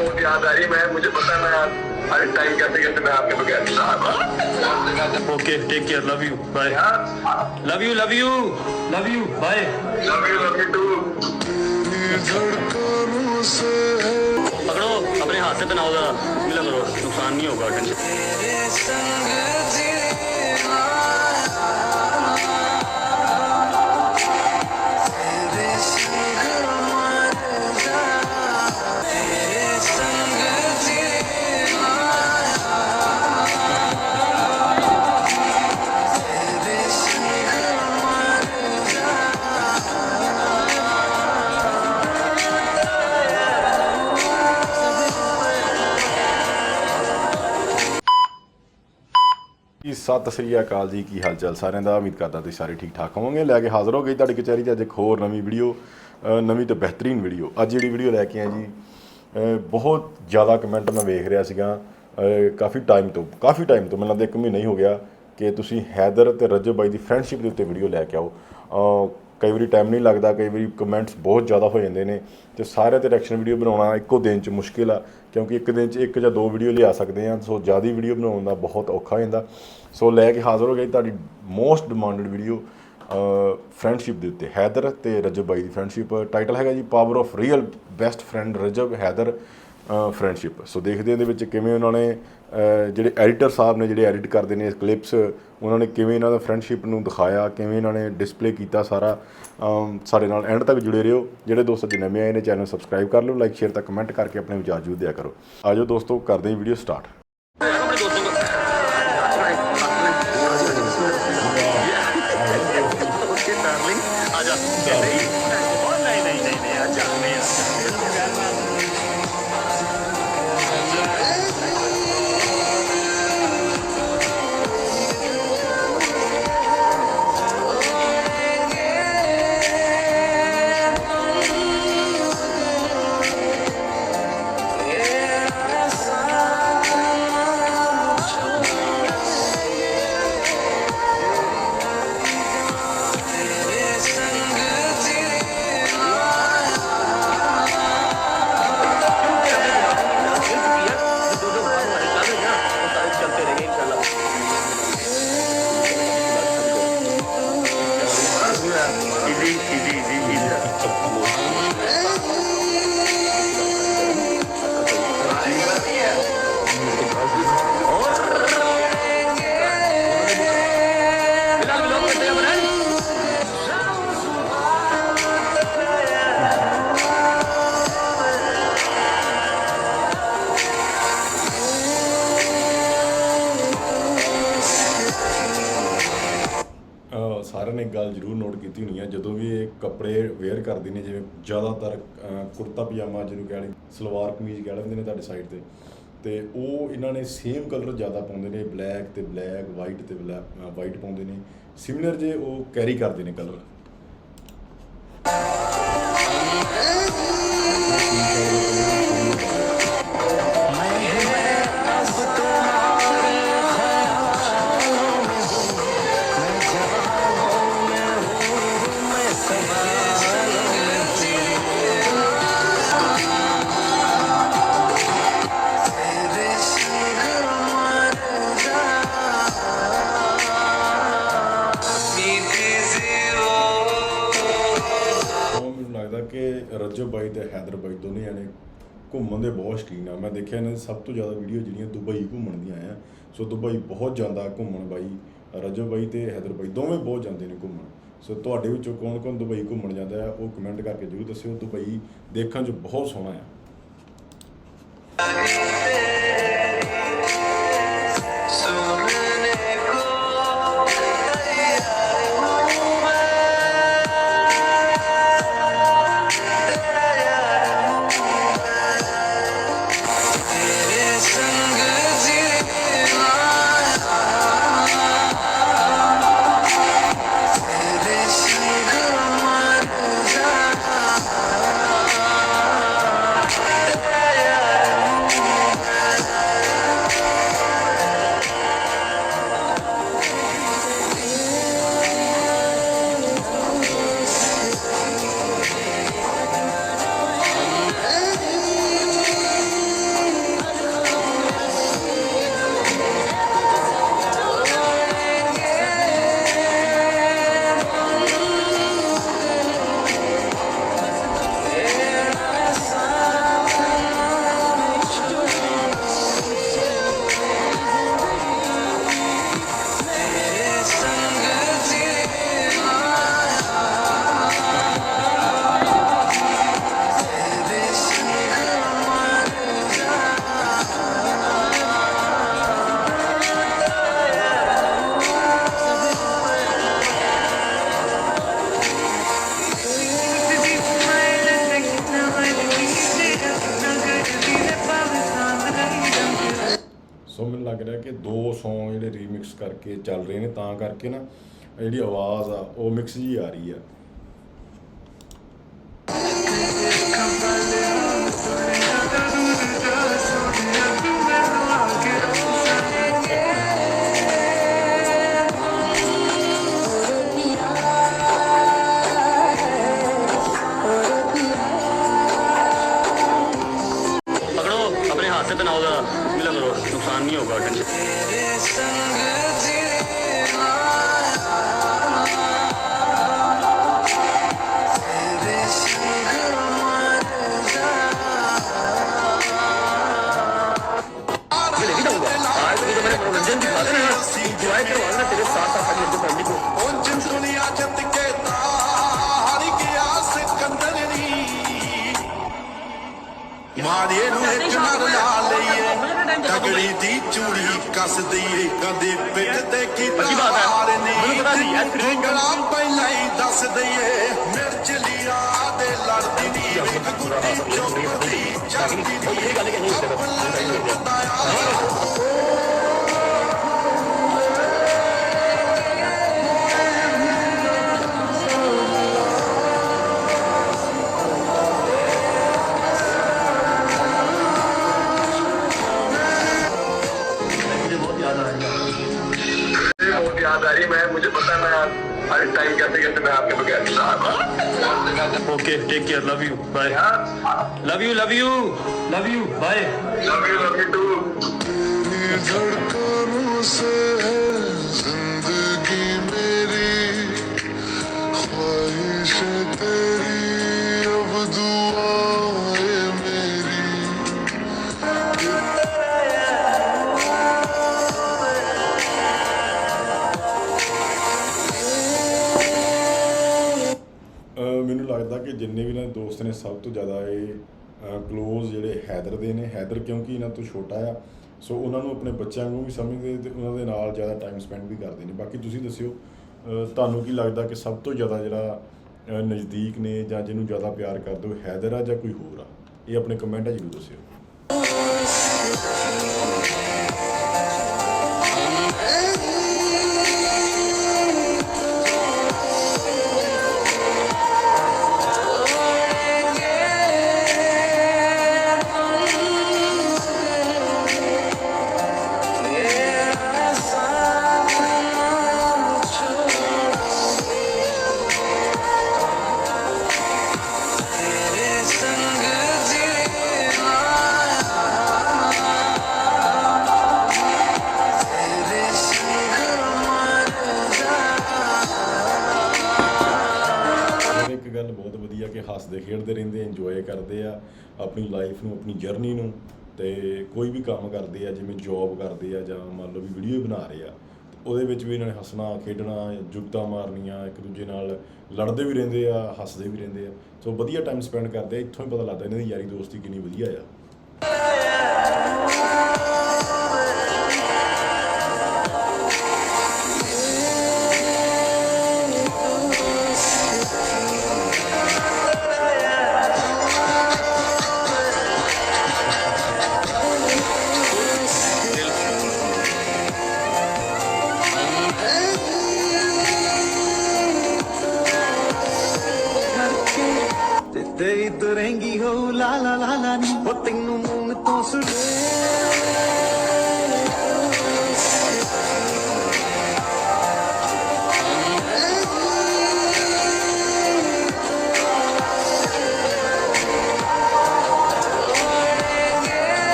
बहुत याद आ रही है। मैं मुझे पता है मैं हर टाइम कहते कहते मैं आपके बगैर नहीं रहा। Okay take care love you bye love you love you love you bye love you too. पकड़ो अपने हाथ से पहनाओ जरा मिला करो नुकसान नहीं होगा टेंशन ਸਤਿ ਸ੍ਰੀ ਅਕਾਲ ਜੀ। ਕੀ ਹਾਲ ਚਾਲ ਸਾਰਿਆਂ ਦਾ? ਉਮੀਦ ਕਰਦਾ ਤੁਸੀਂ ਸਾਰੇ ਠੀਕ ਠਾਕ ਹੋਵੋਗੇ। ਲੈ ਕੇ ਹਾਜ਼ਰ ਹੋ ਗਈ ਤੁਹਾਡੀ ਕਚਹਿਰੀ 'ਚ ਅੱਜ ਇੱਕ ਹੋਰ ਨਵੀਂ ਵੀਡੀਓ, ਨਵੀਂ ਤੇ ਬਿਹਤਰੀਨ ਵੀਡੀਓ। ਅੱਜ ਜਿਹੜੀ ਵੀਡੀਓ ਲੈ ਕੇ ਆਏ ਜੀ, ਬਹੁਤ ਜ਼ਿਆਦਾ ਕਮੈਂਟ ਮੈਂ ਵੇਖ ਰਿਹਾ ਸੀਗਾ ਕਾਫੀ ਟਾਈਮ ਤੋਂ ਮੈਨੂੰ ਲੱਗਦਾ 1 ਮਹੀਨਾ ਹੀ ਹੋ ਗਿਆ ਕਿ ਤੁਸੀਂ ਹੈਦਰ ਅਤੇ ਰਜਬ ਬਾਈ ਦੀ ਫਰੈਂਡਸ਼ਿਪ ਦੇ ਉੱਤੇ ਵੀਡੀਓ ਲੈ ਕੇ ਆਓ। ਕਈ ਵਾਰੀ ਟਾਈਮ ਨਹੀਂ ਲੱਗਦਾ, ਕਈ ਵਾਰੀ ਕਮੈਂਟਸ ਬਹੁਤ ਜ਼ਿਆਦਾ ਹੋ ਜਾਂਦੇ ਨੇ ਅਤੇ ਸਾਰਿਆਂ 'ਤੇ ਰਿਐਕਸ਼ਨ ਵੀਡੀਓ ਬਣਾਉਣਾ ਇੱਕੋ ਦਿਨ 'ਚ ਮੁਸ਼ਕਿਲ ਆ, ਕਿਉਂਕਿ ਇੱਕ ਦਿਨ 'ਚ 1 ਜਾਂ 2 ਵੀਡੀਓ ਲਿਆ ਸਕਦੇ ਹਾਂ। ਸੋ ਜ਼ਿਆਦਾ ਵੀਡੀਓ ਬਣਾਉਣ ਦਾ ਬਹੁਤ ਔਖਾ ਹੋ ਜਾਂਦਾ। ਸੋ ਲੈ ਕੇ ਹਾਜ਼ਰ ਹੋ ਗਈ ਤੁਹਾਡੀ ਮੋਸਟ ਡਿਮਾਂਡਡ ਵੀਡੀਓ ਫਰੈਂਡਸ਼ਿਪ ਦੇ ਉੱਤੇ, ਹੈਦਰ ਅਤੇ ਰਜਬ ਬਾਈ ਦੀ ਫਰੈਂਡਸ਼ਿਪ। ਟਾਈਟਲ ਹੈਗਾ ਜੀ power of real best friend Rajab Haider friendship. So ਦੇਖਦੇ ਇਹਦੇ ਵਿੱਚ ਕਿਵੇਂ ਉਹਨਾਂ ਨੇ ਜਿਹੜੇ ਐਡੀਟਰ ਸਾਹਿਬ ਨੇ, ਜਿਹੜੇ ਐਡਿਟ ਕਰਦੇ ਨੇ ਕਲਿੱਪਸ, ਉਹਨਾਂ ਨੇ ਕਿਵੇਂ ਇਹਨਾਂ ਦਾ ਫਰੈਂਡਸ਼ਿਪ ਨੂੰ ਦਿਖਾਇਆ, ਕਿਵੇਂ ਇਹਨਾਂ ਨੇ ਡਿਸਪਲੇ ਕੀਤਾ ਸਾਰਾ। ਸਾਡੇ ਨਾਲ ਐਂਡ ਤੱਕ ਜੁੜੇ ਰਹੋ। ਜਿਹੜੇ ਦੋਸਤ ਅੱਜ ਨਵੇਂ ਆਏ ਨੇ ਚੈਨਲ ਸਬਸਕ੍ਰਾਈਬ ਕਰ ਲਓ, ਲਾਈਕ ਸ਼ੇਅਰ ਤਾਂ ਕਮੈਂਟ ਕਰਕੇ ਆਪਣੇ ਵਿਚਾਰ ਜ਼ਰੂਰ ਦਿਆ ਕਰੋ। ਆ ਜਾਓ ਦੋਸਤੋ, ਕਰਦੇ ਹਾਂ ਵੀਡੀਓ ਸਟਾਰਟ। ਸਾਰਿਆਂ ਨੇ ਇੱਕ ਗੱਲ ਜ਼ਰੂਰ ਨੋਟ ਕੀਤੀ ਹੋਣੀ ਹੈ, ਜਦੋਂ ਵੀ ਇਹ ਕੱਪੜੇ ਵੇਅਰ ਕਰਦੇ ਨੇ, ਜਿਵੇਂ ਜ਼ਿਆਦਾਤਰ ਕੁੜਤਾ ਪਜਾਮਾ ਜਿਹਨੂੰ ਕਹਿ ਲਈ, ਸਲਵਾਰ ਕਮੀਜ਼ ਕਹਿ ਲੈਂਦੇ ਨੇ ਤੁਹਾਡੇ ਸਾਈਡ 'ਤੇ, ਅਤੇ ਉਹ ਇਹਨਾਂ ਨੇ ਸੇਮ ਕਲਰ ਜ਼ਿਆਦਾ ਪਾਉਂਦੇ ਨੇ, ਬਲੈਕ ਅਤੇ ਬਲੈਕ, ਵਾਈਟ ਅਤੇ ਵਾਈਟ ਪਾਉਂਦੇ ਨੇ, ਸਿਮਿਲਰ ਜੇ ਉਹ ਕੈਰੀ ਕਰਦੇ ਨੇ ਕਲਰ। ਕਿ ਰਜਬ ਬਾਈ ਅਤੇ ਹੈਦਰ ਬਾਈ ਦੋਨੇ ਜਾਣੇ ਘੁੰਮਣ ਦੇ ਬਹੁਤ ਸ਼ੌਕੀਨ ਆ। ਮੈਂ ਦੇਖਿਆ ਇਹਨਾਂ ਦੀ ਸਭ ਤੋਂ ਜ਼ਿਆਦਾ ਵੀਡੀਓ ਜਿਹੜੀਆਂ ਦੁਬਈ ਘੁੰਮਣ ਦੀਆਂ ਆ। ਸੋ ਦੁਬਈ ਬਹੁਤ ਜਾਂਦਾ ਘੁੰਮਣ ਬਾਈ, ਰਜਬ ਬਾਈ ਅਤੇ ਹੈਦਰ ਬਾਈ ਦੋਵੇਂ ਬਹੁਤ ਜਾਂਦੇ ਨੇ ਘੁੰਮਣ। ਸੋ ਤੁਹਾਡੇ ਵਿੱਚੋਂ ਕੌਣ ਕੌਣ ਦੁਬਈ ਘੁੰਮਣ ਜਾਂਦਾ ਆ, ਉਹ ਕਮੈਂਟ ਕਰਕੇ ਜ਼ਰੂਰ ਦੱਸਿਓ। ਦੁਬਈ ਦੇਖਣ 'ਚ ਬਹੁਤ ਸੋਹਣਾ ਆ। ਸੋ ਮੈਨੂੰ ਲੱਗ ਰਿਹਾ ਕਿ ਦੋ Song ਜਿਹੜੇ ਰੀਮਿਕਸ ਕਰਕੇ ਚੱਲ ਰਹੇ ਨੇ, ਤਾਂ ਕਰਕੇ ਨਾ ਜਿਹੜੀ ਆਵਾਜ਼ ਆ ਉਹ ਮਿਕਸ ਜੀ ਆ ਰਹੀ ਆ। पकड़ो अपने हाथ से बनाओ जरा, मिला करो, नुकसान नहीं होगा, टेंशन। मैं नहीं जाऊंगा आज, तो मैंने मनोरंजन दिखा देना, इंजॉय करवाना तेरे साथ साथ मेरे को फैमिली को। दुनिया जत के तार गया सिकंदरनी मारिए नु एक नर ला लईए तगड़ी दी चूड़ी कस दईए कदे पिट ते की अच्छी बात है, तार ਮੈਨੂੰ ਪਤਾ ਸੀ ਯਾਰ, नी गला पहला ही दस दईए मिर्च लिया दे लड़दी नी एक गुट्टी चुपदी चलदी नी ये गल कहीं नहीं बहुत याद आ रही मैं मुझे पता है मैं हर टाइम कहते कहते मैं आपके बगैर नहीं रहा। Okay, take care, love you, bye. Love you, love you, love you, bye. Love you too. धड़कनों से है जिंदगी मेरी ख्वाहिश तेरी अब दुआएं मेरी ਮੈਨੂੰ ਲੱਗਦਾ ਕਿ ਜਿੰਨੇ ਵੀ ਇਹਨਾਂ ਦੇ ਦੋਸਤ ਨੇ ਸਭ ਤੋਂ ਜ਼ਿਆਦਾ ਇਹ ਕਲੋਜ਼ ਜਿਹੜੇ ਹੈਦਰ ਦੇ ਨੇ। ਹੈਦਰ ਕਿਉਂਕਿ ਇਹਨਾਂ ਤੋਂ ਛੋਟਾ ਆ, ਸੋ ਉਹਨਾਂ ਨੂੰ ਆਪਣੇ ਬੱਚਿਆਂ ਨੂੰ ਵੀ ਸਮਝਦੇ ਤੇ ਉਹਨਾਂ ਦੇ ਨਾਲ ਜ਼ਿਆਦਾ ਟਾਈਮ ਸਪੈਂਡ ਵੀ ਕਰਦੇ ਨੇ। ਬਾਕੀ ਤੁਸੀਂ ਦੱਸਿਓ ਤੁਹਾਨੂੰ ਕੀ ਲੱਗਦਾ ਕਿ ਸਭ ਤੋਂ ਜ਼ਿਆਦਾ ਜਿਹੜਾ ਨਜ਼ਦੀਕ ਨੇ ਜਾਂ ਜਿਹਨੂੰ ਜ਼ਿਆਦਾ ਪਿਆਰ ਕਰਦੇ ਹੋ, ਹੈਦਰ ਆ ਜਾਂ ਕੋਈ ਹੋਰ ਆ? ਇਹ ਆਪਣੇ ਕਮੈਂਟਾਂ ਜ਼ਰੂਰ ਦੱਸਿਓ। ਇੱਕ ਗੱਲ ਬਹੁਤ ਵਧੀਆ ਕਿ ਹੱਸਦੇ ਖੇਡਦੇ ਰਹਿੰਦੇ, ਇੰਜੋਏ ਕਰਦੇ ਆ ਆਪਣੀ ਲਾਈਫ ਨੂੰ, ਆਪਣੀ ਜਰਨੀ ਨੂੰ। ਤੇ ਕੋਈ ਵੀ ਕੰਮ ਕਰਦੇ ਆ, ਜਿਵੇਂ ਜੌਬ ਕਰਦੇ ਆ ਜਾਂ ਮੰਨ ਲਓ ਵੀ ਵੀਡੀਓ ਬਣਾ ਰਹੇ ਆ, ਉਹਦੇ ਵਿੱਚ ਵੀ ਇਹਨਾਂ ਨੇ ਹੱਸਣਾ ਖੇਡਣਾ, ਜੁਗਤਾਂ ਮਾਰਨੀਆਂ, ਇੱਕ ਦੂਜੇ ਨਾਲ ਲੜਦੇ ਵੀ ਰਹਿੰਦੇ ਆ, ਹੱਸਦੇ ਵੀ ਰਹਿੰਦੇ ਆ। ਸੋ ਵਧੀਆ ਟਾਈਮ ਸਪੈਂਡ ਕਰਦੇ ਆ। ਇੱਥੋਂ ਹੀ ਪਤਾ ਲੱਗਦਾ ਇਹਨਾਂ ਦੀ ਯਾਰੀ ਦੋਸਤੀ ਕਿੰਨੀ ਵਧੀਆ ਆ। तेरी तो रहेंगी हो ला ला ला ला नी वो तेनू मूंग तो सुने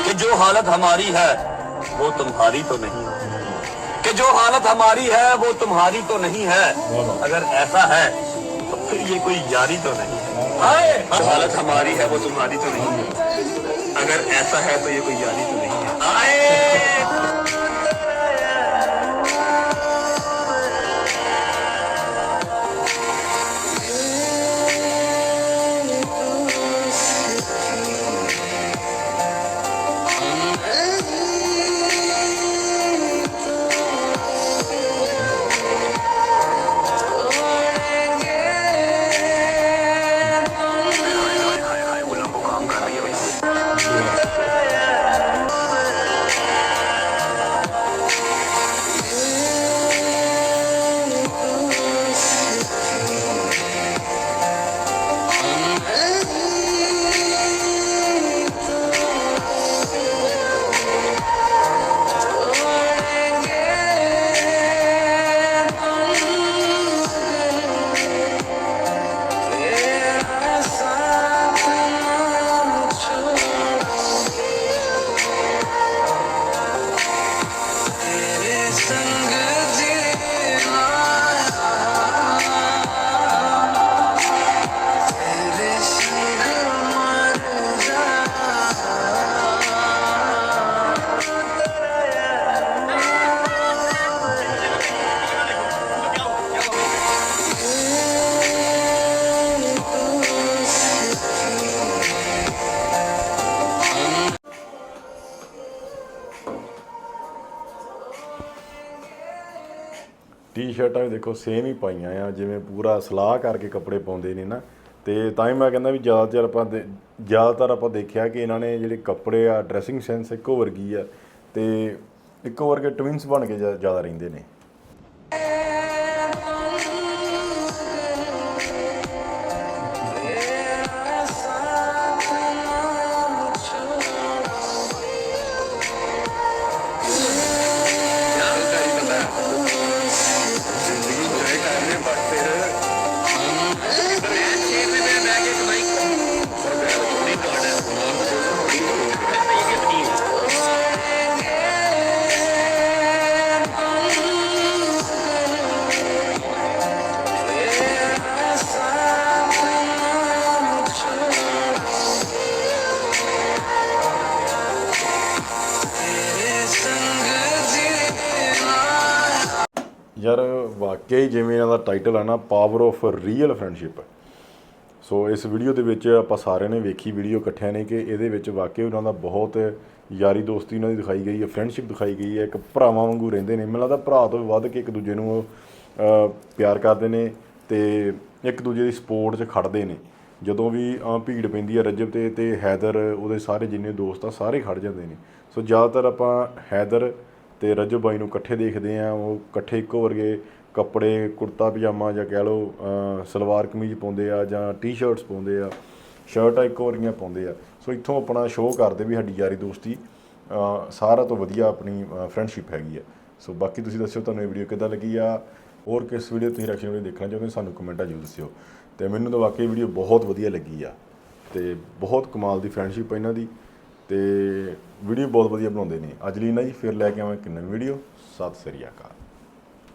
कि जो हालत हमारी है वो तुम्हारी तो नहीं है, कि जो हालत हमारी है वो तुम्हारी तो नहीं है, अगर ऐसा है तो फिर ये कोई यारी तो नहीं है। जो हालत हमारी है वो तुम्हारी तो नहीं है, अगर ऐसा है तो ये कोई यारी तो नहीं है। आए ਟੀ-ਸ਼ਰਟਾਂ ਵੀ ਦੇਖੋ ਸੇਮ ਹੀ ਪਾਈਆਂ ਆ, ਜਿਵੇਂ ਪੂਰਾ ਸਲਾਹ ਕਰਕੇ ਕੱਪੜੇ ਪਾਉਂਦੇ ਨੇ ਨਾ। ਤੇ ਤਾਂ ਹੀ ਮੈਂ ਕਹਿੰਦਾ ਵੀ ਜ਼ਿਆਦਾਤਰ ਆਪਾਂ ਦੇਖਿਆ ਕਿ ਇਹਨਾਂ ਨੇ ਜਿਹੜੇ ਕੱਪੜੇ ਆ, ਡਰੈਸਿੰਗ ਸੈਂਸ ਇੱਕੋ ਵਰਗੀ ਆ, ਤੇ ਇੱਕੋ ਵਰਗੇ ਟਵਿੰਸ ਬਣ ਕੇ ਜ਼ਿਆਦਾ ਰਹਿੰਦੇ ਨੇ। ਯਾਰ ਵਾਕਈ ਜਿਵੇਂ ਇਹਨਾਂ ਦਾ ਟਾਈਟਲ ਆ ਨਾ, ਪਾਵਰ ਆਫ ਰੀਅਲ ਫਰੈਂਡਸ਼ਿਪ। ਸੋ ਇਸ ਵੀਡੀਓ ਦੇ ਵਿੱਚ ਆਪਾਂ ਸਾਰਿਆਂ ਨੇ ਵੇਖੀ ਵੀਡੀਓ ਇਕੱਠਿਆਂ ਨੇ, ਕਿ ਇਹਦੇ ਵਿੱਚ ਵਾਕਈ ਉਹਨਾਂ ਦਾ ਬਹੁਤ ਯਾਰੀ ਦੋਸਤੀ ਉਹਨਾਂ ਦੀ ਦਿਖਾਈ ਗਈ ਹੈ, ਫਰੈਂਡਸ਼ਿਪ ਦਿਖਾਈ ਗਈ ਹੈ। ਇੱਕ ਭਰਾਵਾਂ ਵਾਂਗੂ ਰਹਿੰਦੇ ਨੇ, ਮੈਨੂੰ ਲੱਗਦਾ ਭਰਾ ਤੋਂ ਵੀ ਵੱਧ ਕੇ ਇੱਕ ਦੂਜੇ ਨੂੰ ਪਿਆਰ ਕਰਦੇ ਨੇ ਤੇ ਇੱਕ ਦੂਜੇ ਦੀ ਸਪੋਰਟ 'ਚ ਖੜਦੇ ਨੇ। ਜਦੋਂ ਵੀ ਭੀੜ ਪੈਂਦੀ ਹੈ ਰਜਬ ਤੇ ਹੈਦਰ, ਉਹਦੇ ਸਾਰੇ ਜਿੰਨੇ ਦੋਸਤ ਆ ਸਾਰੇ ਖੜ ਜਾਂਦੇ ਨੇ। ਸੋ ਜ਼ਿਆਦਾਤਰ ਆਪਾਂ ਹੈਦਰ ਤੇ ਰਜਬ ਬਾਈ ਨੂੰ ਇਕੱਠੇ ਦੇਖਦੇ ਹਾਂ, ਉਹ ਇਕੱਠੇ ਇੱਕੋ ਵਰਗੇ ਕੱਪੜੇ, ਕੁੜਤਾ ਪਜਾਮਾ ਜਾਂ ਕਹਿ ਲਓ ਸਲਵਾਰ ਕਮੀਜ਼ ਪਾਉਂਦੇ ਆ, ਜਾਂ ਟੀ-ਸ਼ਰਟਸ ਪਾਉਂਦੇ ਆ, ਸ਼ਰਟਾਂ ਇੱਕੋ ਵਰਗੀਆਂ ਪਾਉਂਦੇ ਆ। ਸੋ ਇੱਥੋਂ ਆਪਣਾ ਸ਼ੋਅ ਕਰਦੇ ਵੀ ਸਾਡੀ ਯਾਰੀ ਦੋਸਤੀ ਸਾਰਿਆਂ ਤੋਂ ਵਧੀਆ ਆਪਣੀ ਫਰੈਂਡਸ਼ਿਪ ਹੈਗੀ ਆ। ਸੋ ਬਾਕੀ ਤੁਸੀਂ ਦੱਸਿਓ ਤੁਹਾਨੂੰ ਇਹ ਵੀਡੀਓ ਕਿੱਦਾਂ ਲੱਗੀ ਆ, ਹੋਰ ਕਿਸ ਵੀਡੀਓ ਤੁਸੀਂ ਰਿਐਕਸ਼ਨ ਵੀਡੀਓ ਦੇਖਣਾ ਚਾਹੁੰਦੇ ਸਾਨੂੰ ਕਮੈਂਟਾਂ ਜ਼ਰੂਰ ਦੱਸਿਓ। ਤੇ ਮੈਨੂੰ ਤਾਂ ਵਾਕਈ ਵੀਡੀਓ ਬਹੁਤ ਵਧੀਆ ਲੱਗੀ ਆ, ਤੇ ਬਹੁਤ ਕਮਾਲ ਦੀ ਫਰੈਂਡਸ਼ਿਪ ਇਹਨਾਂ ਦੀ, ਤੇ ਵੀਡੀਓ ਬਹੁਤ ਵਧੀਆ ਬਣਾਉਂਦੇ ਨੇ। ਅੱਜ ਲਈ ਨਾ ਜੀ ਫਿਰ ਲੈ ਕੇ ਆਵਾਂ ਇੱਕ ਨਵੀਂ ਵੀਡੀਓ। ਸਤਿ ਸ੍ਰੀ ਅਕਾਲ।